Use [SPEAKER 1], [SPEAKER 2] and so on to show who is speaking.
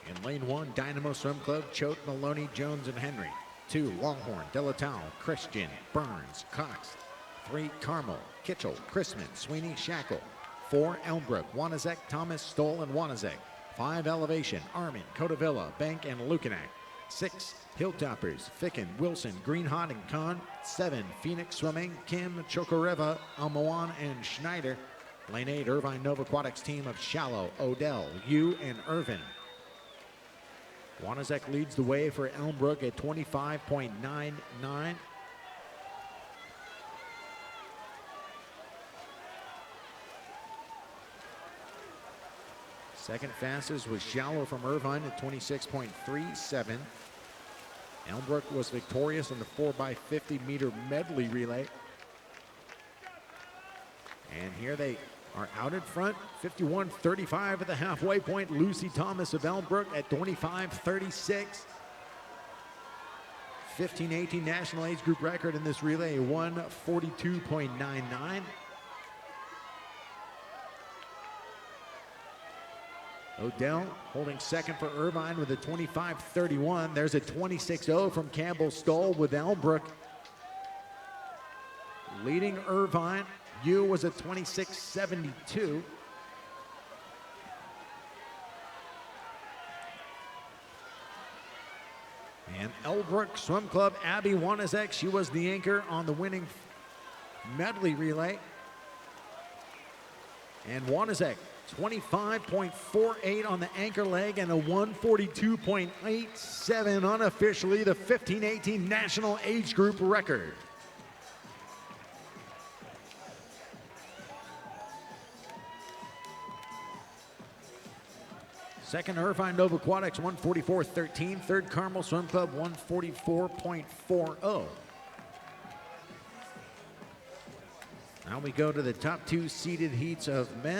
[SPEAKER 1] In lane 1, Dynamo Swim Club, Choate, Maloney, Jones, and Henry. 2, Longhorn, Delatau, Christian, Burns, Cox. 3, Carmel, Kitchell, Chrisman, Sweeney, Shackle. 4, Elmbrook, Wanazek, Thomas, Stoll, and Wanazek. 5, Elevation, Armin, Cotavilla, Bank, and Lukanak. 6, Hilltoppers, Ficken, Wilson, Greenhot, and Kahn. 7, Phoenix Swimming, Kim, Chokoreva, Almoan, and Schneider. Lane 8, Irvine Novaquatics team of Shallow, Odell, Yu, and Irvin. Wanazek leads the way for Elmbrook at 25.99. Second fastest was Shallow from Irvine at 26.37. Elmbrook was victorious in the 4x50 meter medley relay. And here they are out in front, 51.35 at the halfway point. Lucy Thomas of Elmbrook at 25.36. 15-18 national age group record in this relay, 1:42.99. Odell holding second for Irvine with a 25.31. There's a 26.0 from Campbell Stoll with Elmbrook leading Irvine. Yu was at 26.72. And Elmbrook Swim Club, Abby Wanazek, she was the anchor on the winning medley relay. And Wanazek, 25.48 on the anchor leg and a 142.87 unofficially, the 15-18 national age group record. Second, Irvine Novaquatics, 144.13. Third, Carmel Swim Club, 144.40. Now we go to the top 2 seeded heats of men.